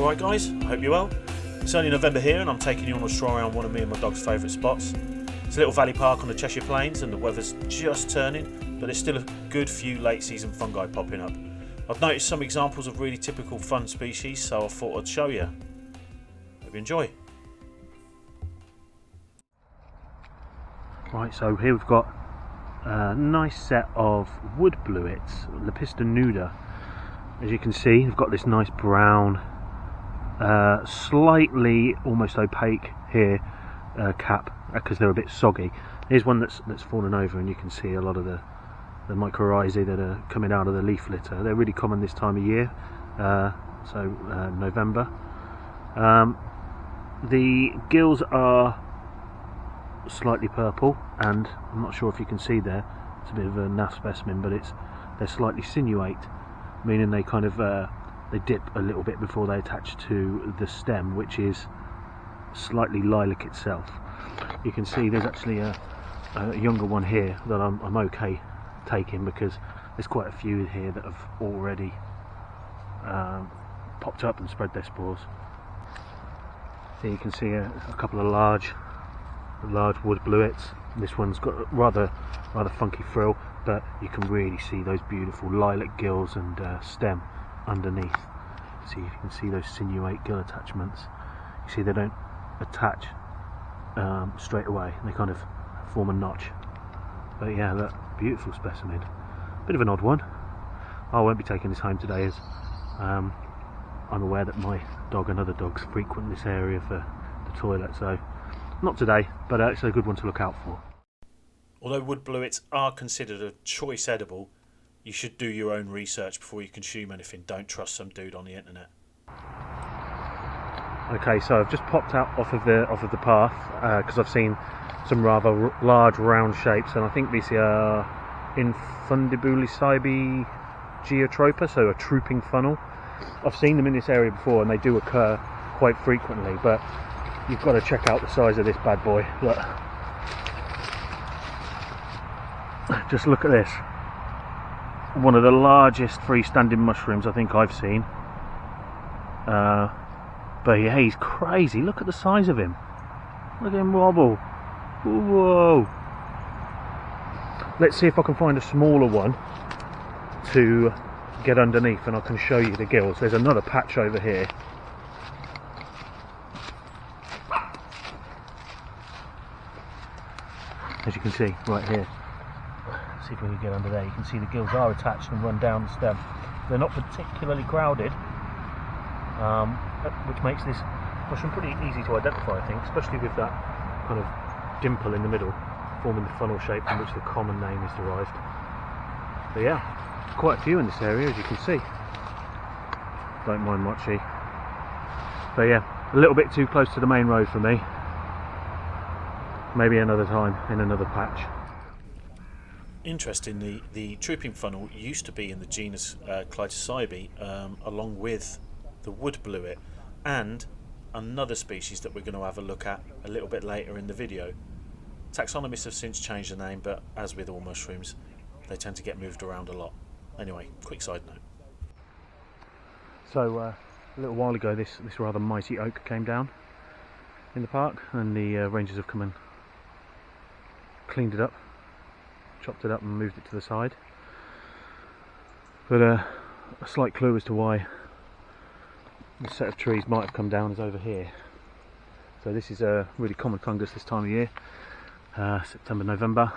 Alright guys, I hope you're well. It's only November here and I'm taking you on a stroll around one of me and my dog's favourite spots. It's a little valley park on the Cheshire Plains and the weather's just turning, but there's still a good few late season fungi popping up. I've noticed some examples of really typical fun species, so I thought I'd show you. Hope you enjoy. Right, so here we've got a nice set of wood blewits, Lepista nuda. As you can see, we've got this nice brown, slightly almost opaque here cap because they're a bit soggy. Here's one that's fallen over, and you can see a lot of the mycorrhizae that are coming out of the leaf litter. They're really common this time of year, November. The gills are slightly purple, and I'm not sure if you can see there, it's a bit of a naff specimen, but they're slightly sinuate, meaning they kind of they dip a little bit before they attach to the stem, which is slightly lilac itself. You can see there's actually a younger one here that I'm okay taking, because there's quite a few here that have already popped up and spread their spores. So you can see a couple of large wood blewits. This one's got rather funky frill, but you can really see those beautiful lilac gills and stem underneath. See, you can see those sinuate gill attachments. You see they don't attach straight away, they kind of form a notch. But yeah, look, beautiful specimen. Bit of an odd one. I won't be taking this home today, as I'm aware that my dog and other dogs frequent this area for the toilet, so not today, but it's a good one to look out for. Although wood blewits are considered a choice edible, you should do your own research before you consume anything. Don't trust some dude on the internet. Okay, so I've just popped out off of the path because I've seen some rather large round shapes, and I think these are Infundibulicybe geotropa, so a trooping funnel. I've seen them in this area before, and they do occur quite frequently, but you've got to check out the size of this bad boy. Look, just look at this. One of the largest freestanding mushrooms I think I've seen. But yeah, he's crazy. Look at the size of him. Look at him wobble. Whoa. Let's see if I can find a smaller one to get underneath, and I can show you the gills. There's another patch over here. As you can see right here. See if we can get under there. You can see the gills are attached and run down the stem. They're not particularly crowded, which makes this mushroom pretty easy to identify, I think, especially with that kind of dimple in the middle forming the funnel shape from which the common name is derived. But yeah, quite a few in this area, as you can see. Don't mind Mochi. But yeah, a little bit too close to the main road for me. Maybe another time in another patch. Interesting, the trooping funnel used to be in the genus Clytocybe, along with the wood blewit and another species that we're going to have a look at a little bit later in the video. Taxonomists have since changed the name, but as with all mushrooms, they tend to get moved around a lot. Anyway, quick side note. So a little while ago this rather mighty oak came down in the park, and the rangers have come and cleaned it up, chopped it up and moved it to the side. But a slight clue as to why this set of trees might have come down is over here. So this is a really common fungus this time of year, September, November,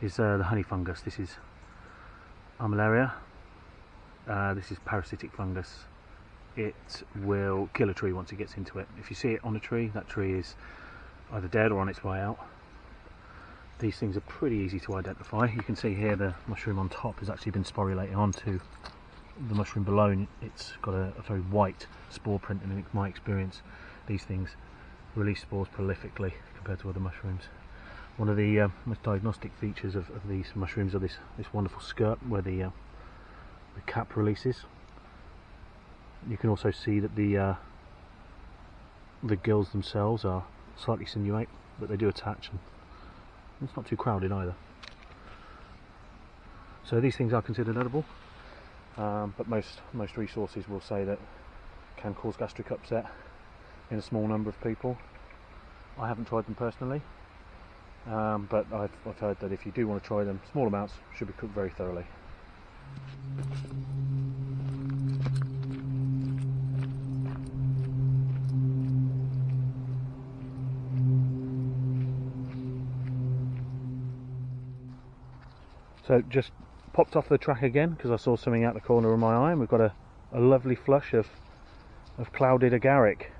is the honey fungus. This is Armillaria. This is parasitic fungus. It will kill a tree once it gets into it. If you see it on a tree, that tree is either dead or on its way out. These things are pretty easy to identify. You can see here the mushroom on top has actually been sporulating onto the mushroom below, and it's got a very white spore print, and in my experience these things release spores prolifically compared to other mushrooms. One of the most diagnostic features of these mushrooms are this wonderful skirt where the cap releases. You can also see that the gills themselves are slightly sinuate, but they do attach, and it's not too crowded either. So these things are considered edible, but most resources will say that can cause gastric upset in a small number of people. I haven't tried them personally, but I've heard that if you do want to try them, small amounts should be cooked very thoroughly. So just popped off the track again because I saw something out the corner of my eye, and we've got a lovely flush of clouded Agaric.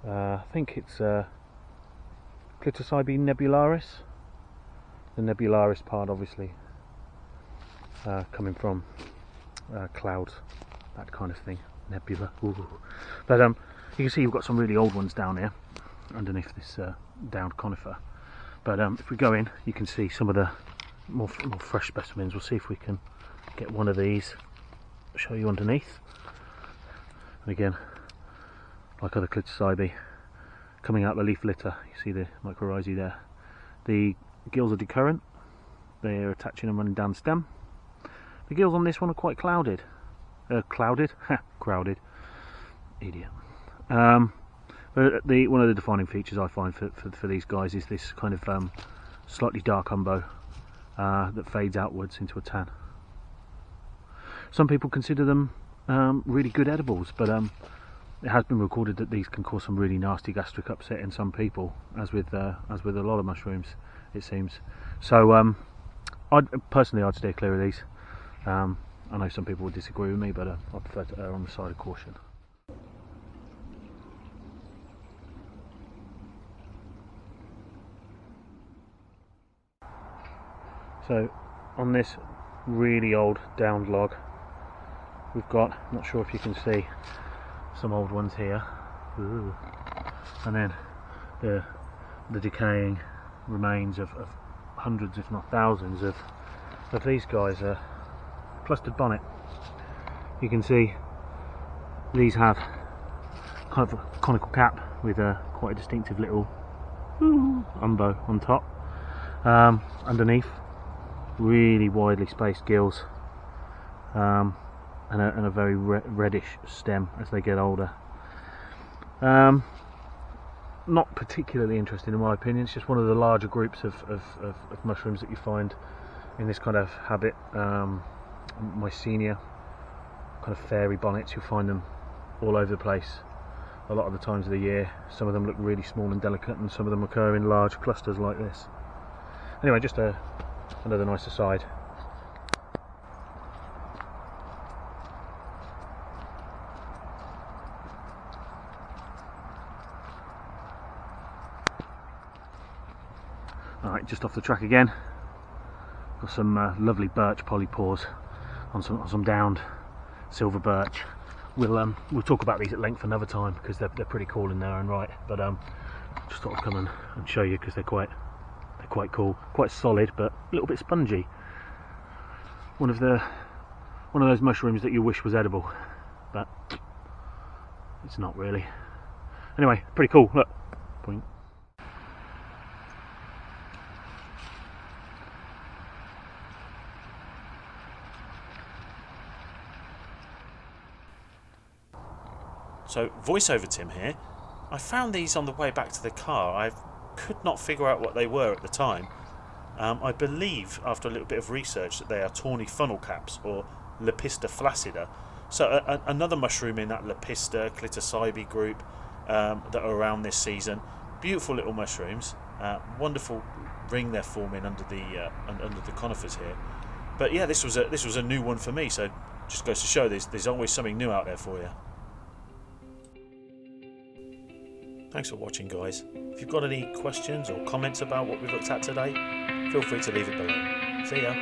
I think it's Clitocybe nebularis. The nebularis part obviously coming from clouds, that kind of thing, nebula. Ooh. But you can see you've got some really old ones down here underneath this downed conifer. But if we go in, you can see some of the more fresh specimens. We'll see if we can get one of these, show you underneath. And again, like other Clitocybe, coming out the leaf litter, you see the mycorrhizae there. The gills are decurrent, they're attaching and running down the stem. The gills on this one are quite clouded. Clouded? Crowded. Idiot. But one of the defining features I find for these guys is this kind of slightly dark umbo that fades outwards into a tan. Some people consider them really good edibles, but it has been recorded that these can cause some really nasty gastric upset in some people, as with a lot of mushrooms, it seems. So I'd steer clear of these. I know some people would disagree with me, but I prefer to err on the side of caution. So on this really old downed log, we've got, not sure if you can see, some old ones here. Ooh. And then the decaying remains of hundreds if not thousands of these guys. Clustered bonnet. You can see these have kind of a conical cap with quite a distinctive little umbo on top. Underneath, really widely spaced gills, and a very reddish stem as they get older. Not particularly interesting in my opinion. It's just one of the larger groups of mushrooms that you find in this kind of habit. Mycenia, kind of fairy bonnets, you'll find them all over the place a lot of the times of the year. Some of them look really small and delicate, and some of them occur in large clusters like this. Anyway, just another nice aside. Alright, just off the track again. Got some lovely birch polypores on some downed silver birch. We'll talk about these at length another time because they're pretty cool in their own right. But just thought I'd come and show you because they're quite cool, quite solid, but a little bit spongy. One of those mushrooms that you wish was edible, but it's not really. Anyway, pretty cool. Look, point. So, voiceover Tim here. I found these on the way back to the car. I could not figure out what they were at the time. I believe, after a little bit of research, that they are tawny funnel caps, or Lepista flaccida. So another mushroom in that Lepista Clitocybe group that are around this season. Beautiful little mushrooms. Wonderful ring they're forming under the conifers here. But yeah, this was a new one for me. So just goes to show there's always something new out there for you. Thanks for watching, guys. If you've got any questions or comments about what we've looked at today, feel free to leave it below. See ya.